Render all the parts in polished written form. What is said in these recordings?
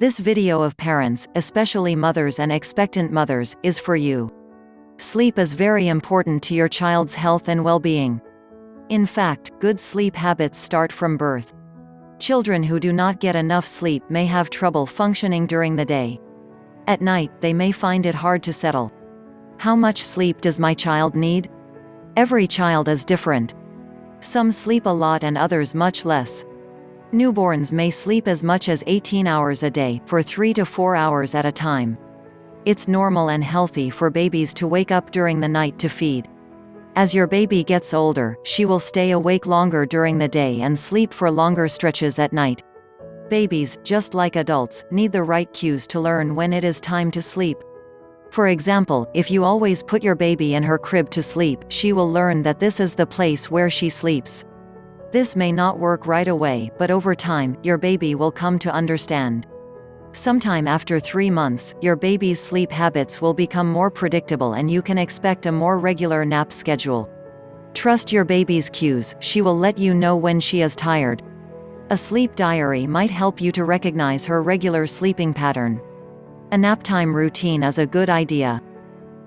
This video of parents, especially mothers and expectant mothers, is for you. Sleep is very important to your child's health and well-being. In fact, good sleep habits start from birth. Children who do not get enough sleep may have trouble functioning during the day. At night, they may find it hard to settle. How much sleep does my child need? Every child is different. Some sleep a lot and others much less. Newborns may sleep as much as 18 hours a day, for 3 to 4 hours at a time. It's normal and healthy for babies to wake up during the night to feed. As your baby gets older, she will stay awake longer during the day and sleep for longer stretches at night. Babies, just like adults, need the right cues to learn when it is time to sleep. For example, if you always put your baby in her crib to sleep, she will learn that this is the place where she sleeps. This may not work right away, but over time, your baby will come to understand. Sometime after 3 months, your baby's sleep habits will become more predictable and you can expect a more regular nap schedule. Trust your baby's cues, she will let you know when she is tired. A sleep diary might help you to recognize her regular sleeping pattern. A naptime routine is a good idea.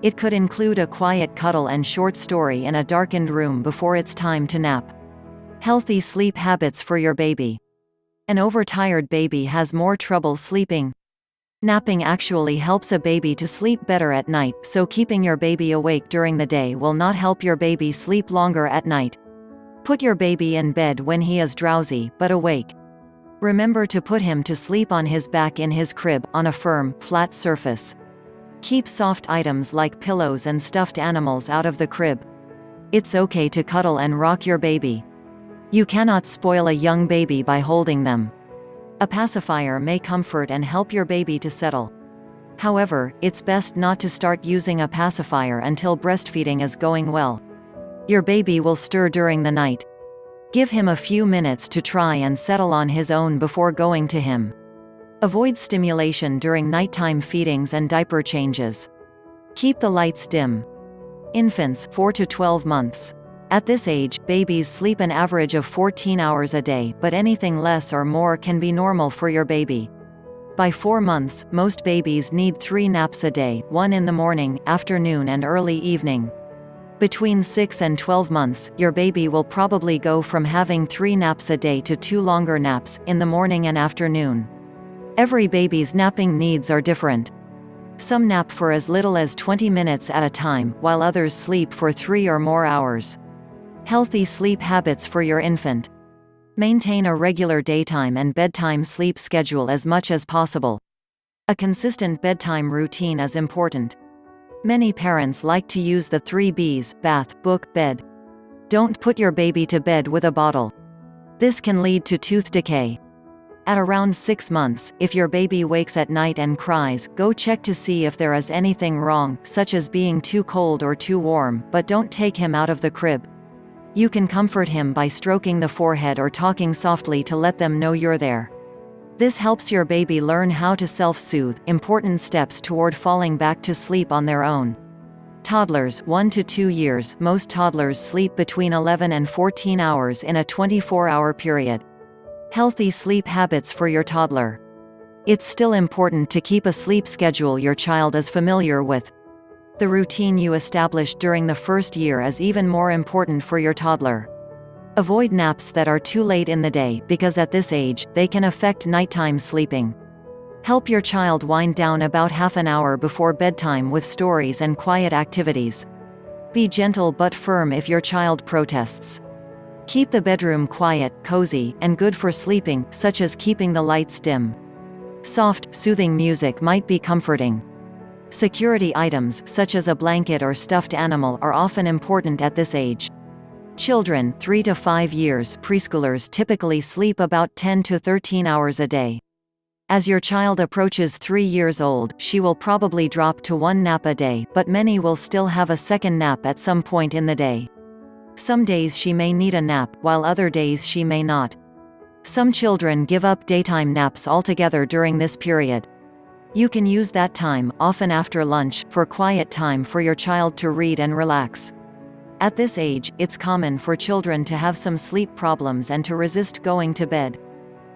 It could include a quiet cuddle and short story in a darkened room before it's time to nap. Healthy sleep habits for your baby. An overtired baby has more trouble sleeping. Napping actually helps a baby to sleep better at night, so keeping your baby awake during the day will not help your baby sleep longer at night. Put your baby in bed when he is drowsy, but awake. Remember to put him to sleep on his back in his crib, on a firm, flat surface. Keep soft items like pillows and stuffed animals out of the crib. It's okay to cuddle and rock your baby. You cannot spoil a young baby by holding them. A pacifier may comfort and help your baby to settle. However, it's best not to start using a pacifier until breastfeeding is going well. Your baby will stir during the night. Give him a few minutes to try and settle on his own before going to him. Avoid stimulation during nighttime feedings and diaper changes. Keep the lights dim. Infants, 4 to 12 months. At this age, babies sleep an average of 14 hours a day, but anything less or more can be normal for your baby. By 4 months, most babies need 3 naps a day, 1 in the morning, afternoon and early evening. Between 6 and 12 months, your baby will probably go from having 3 naps a day to 2 longer naps, in the morning and afternoon. Every baby's napping needs are different. Some nap for as little as 20 minutes at a time, while others sleep for 3 or more hours. Healthy sleep habits for your infant. Maintain a regular daytime and bedtime sleep schedule as much as possible. A consistent bedtime routine is important. Many parents like to use the 3 B's: bath, book, bed. Don't put your baby to bed with a bottle. This can lead to tooth decay. At around 6 months, if your baby wakes at night and cries, go check to see if there is anything wrong, such as being too cold or too warm, but don't take him out of the crib. You can comfort him by stroking the forehead or talking softly to let them know you're there. This helps your baby learn how to self-soothe, important steps toward falling back to sleep on their own. Toddlers, 1 to 2 years. Most toddlers sleep between 11 and 14 hours in a 24-hour period. Healthy sleep habits for your toddler. It's still important to keep a sleep schedule your child is familiar with. The routine you established during the first year is even more important for your toddler. Avoid naps that are too late in the day, because at this age, they can affect nighttime sleeping. Help your child wind down about half an hour before bedtime with stories and quiet activities. Be gentle but firm if your child protests. Keep the bedroom quiet, cozy, and good for sleeping, such as keeping the lights dim. Soft, soothing music might be comforting. Security items, such as a blanket or stuffed animal, are often important at this age. Children, 3 to 5 years, preschoolers typically sleep about 10 to 13 hours a day. As your child approaches 3 years old, she will probably drop to 1 nap a day, but many will still have a second nap at some point in the day. Some days she may need a nap, while other days she may not. Some children give up daytime naps altogether during this period. You can use that time, often after lunch, for quiet time for your child to read and relax. At this age, it's common for children to have some sleep problems and to resist going to bed.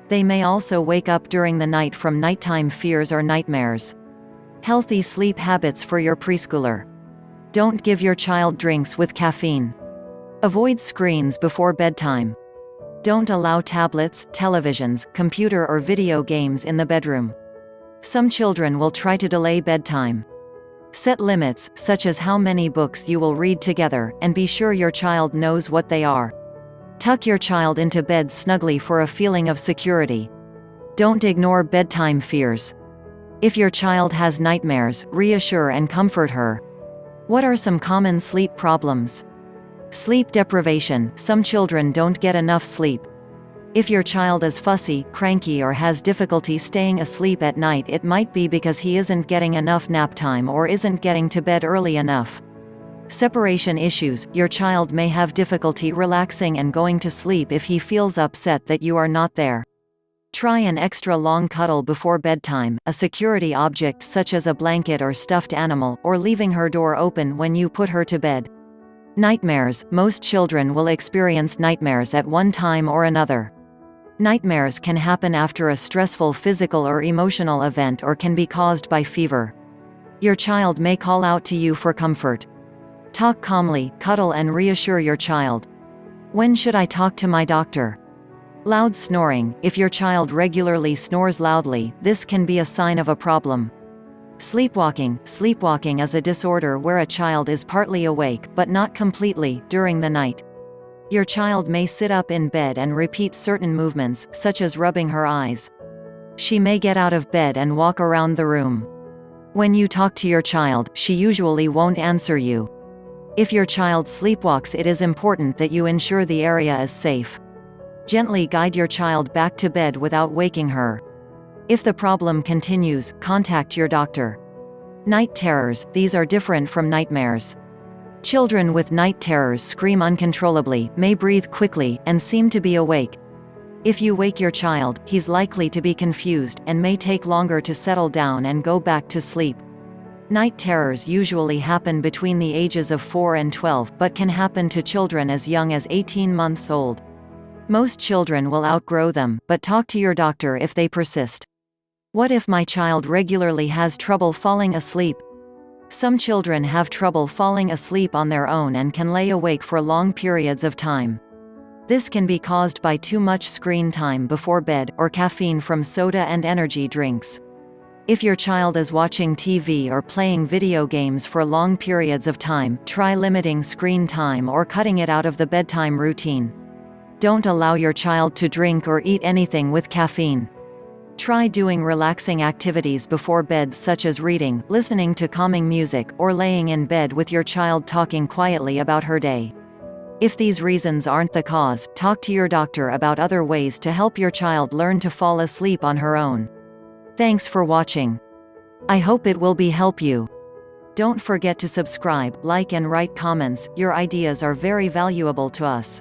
They may also wake up during the night from nighttime fears or nightmares. Healthy sleep habits for your preschooler. Don't give your child drinks with caffeine. Avoid screens before bedtime. Don't allow tablets, televisions, computer or video games in the bedroom. Some children will try to delay bedtime. Set limits, such as how many books you will read together, and be sure your child knows what they are. Tuck your child into bed snugly for a feeling of security. Don't ignore bedtime fears. If your child has nightmares, reassure and comfort her. What are some common sleep problems? Sleep deprivation. Some children don't get enough sleep. If your child is fussy, cranky or has difficulty staying asleep at night, it might be because he isn't getting enough nap time or isn't getting to bed early enough. Separation issues. Your child may have difficulty relaxing and going to sleep if he feels upset that you are not there. Try an extra long cuddle before bedtime, a security object such as a blanket or stuffed animal, or leaving her door open when you put her to bed. Nightmares. Most children will experience nightmares at one time or another. Nightmares can happen after a stressful physical or emotional event or can be caused by fever. Your child may call out to you for comfort. Talk calmly, cuddle and reassure your child. When should I talk to my doctor? Loud snoring. If your child regularly snores loudly, this can be a sign of a problem. Sleepwalking. Sleepwalking is a disorder where a child is partly awake, but not completely, during the night. Your child may sit up in bed and repeat certain movements, such as rubbing her eyes. She may get out of bed and walk around the room. When you talk to your child, she usually won't answer you. If your child sleepwalks, it is important that you ensure the area is safe. Gently guide your child back to bed without waking her. If the problem continues, contact your doctor. Night terrors. These are different from nightmares. Children with night terrors scream uncontrollably, may breathe quickly, and seem to be awake. If you wake your child, he's likely to be confused, and may take longer to settle down and go back to sleep. Night terrors usually happen between the ages of 4 and 12, but can happen to children as young as 18 months old. Most children will outgrow them, but talk to your doctor if they persist. What if my child regularly has trouble falling asleep? Some children have trouble falling asleep on their own and can lay awake for long periods of time. This can be caused by too much screen time before bed, or caffeine from soda and energy drinks. If your child is watching TV or playing video games for long periods of time, try limiting screen time or cutting it out of the bedtime routine. Don't allow your child to drink or eat anything with caffeine. Try doing relaxing activities before bed, such as reading, listening to calming music, or laying in bed with your child talking quietly about her day. If these reasons aren't the cause, talk to your doctor about other ways to help your child learn to fall asleep on her own. Thanks for watching. I hope it will help you. Don't forget to subscribe, like and write comments. Your ideas are very valuable to us.